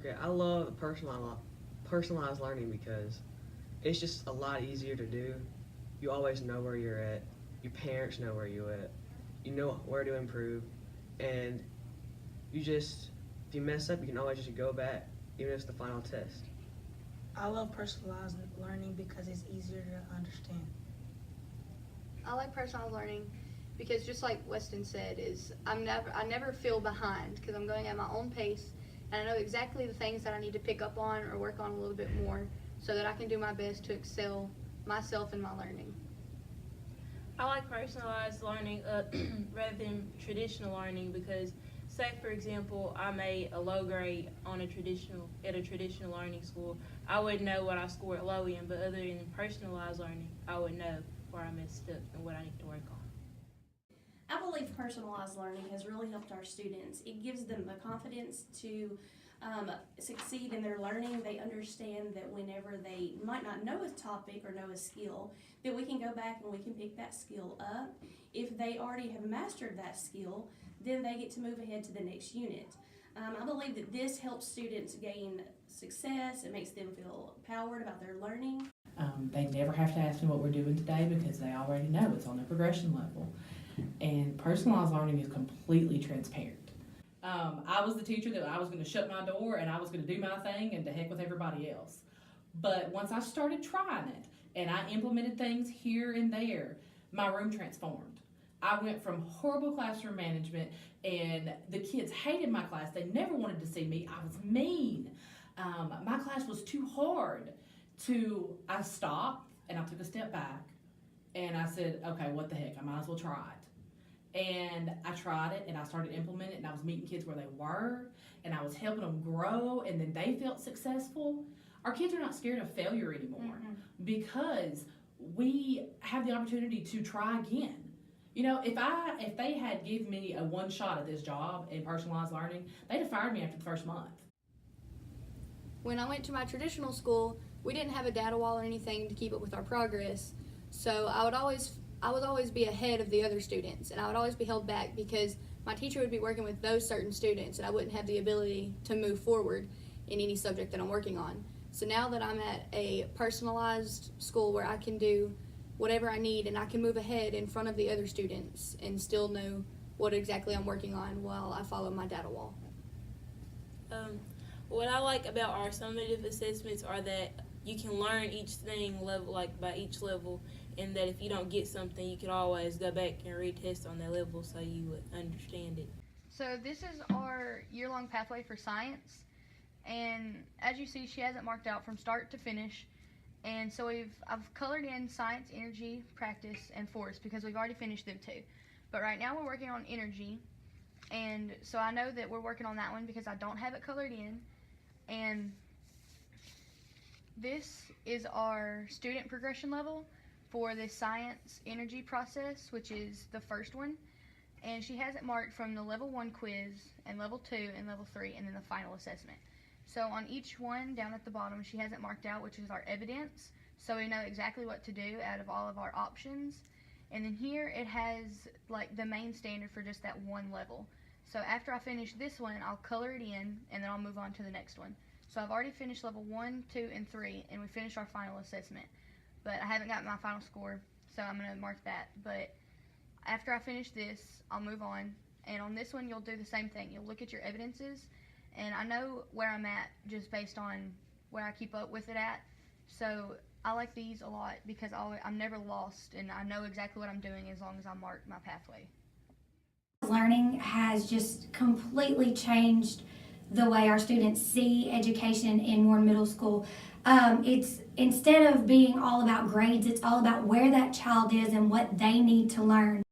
Okay, I love the personalized learning because it's just a lot easier to do. You always know where you're at. Your parents know where you're at. You know where to improve, and if you mess up, you can always just go back, even if it's the final test. I love personalized learning because it's easier to understand. I like personalized learning because just like Weston said, I never feel behind because I'm going at my own pace and I know exactly the things that I need to pick up on or work on a little bit more so that I can do my best to excel myself in my learning. I like personalized learning rather than traditional learning because, say for example, I made a low grade at a traditional learning school. I would know what I scored low in, but other than personalized learning, I would know where I messed up and what I need to work on. I believe personalized learning has really helped our students. It gives them the confidence to succeed in their learning. They understand that whenever they might not know a topic or know a skill, that we can go back and we can pick that skill up. If they already have mastered that skill, then they get to move ahead to the next unit. I believe that this helps students gain success. It makes them feel empowered about their learning. They never have to ask me what we're doing today because they already know it's on their progression level. And personalized learning is completely transparent. I was the teacher that I was going to shut my door and I was going to do my thing and to heck with everybody else. But once I started trying it and I implemented things here and there, my room transformed. I went from horrible classroom management and the kids hated my class. They never wanted to see me. I was mean. My class was too hard. I stopped and I took a step back and I said, okay, what the heck, I might as well try it. And I tried it and I started implementing it and I was meeting kids where they were and I was helping them grow and then they felt successful. Our kids are not scared of failure anymore because we have the opportunity to try again. You know, if they had given me a one shot at this job in personalized learning, they'd have fired me after the first month. When I went to my traditional school, we didn't have a data wall or anything to keep up with our progress. So I would always be ahead of the other students and I would always be held back because my teacher would be working with those certain students and I wouldn't have the ability to move forward in any subject that I'm working on. So now that I'm at a personalized school where I can do whatever I need and I can move ahead in front of the other students and still know what exactly I'm working on while I follow my data wall. What I like about our summative assessments are that you can learn each thing by each level, and that if you don't get something, you can always go back and retest on that level so you would understand it. So this is our year-long pathway for science, and as you see, she has it marked out from start to finish. And so I've colored in science, energy, practice, and force because we've already finished them too. But right now we're working on energy, and so I know that we're working on that one because I don't have it colored in. And this is our student progression level for the science energy process, which is the first one. And she has it marked from the level 1 quiz and level 2 and level 3 and then the final assessment. So on each one down at the bottom she has it marked out, which is our evidence, so we know exactly what to do out of all of our options. And then here it has like the main standard for just that one level. So after I finish this one, I'll color it in and then I'll move on to the next one. So I've already finished level 1, 2, and 3 and we finished our final assessment, but I haven't gotten my final score, so I'm going to mark that. But after I finish this, I'll move on, and on this one you'll do the same thing. You'll look at your evidences, and I know where I'm at just based on where I keep up with it at. So I like these a lot because I'm never lost and I know exactly what I'm doing as long as I mark my pathway. Learning has just completely changed the way our students see education in Warren Middle School. It's instead of being all about grades, it's all about where that child is and what they need to learn.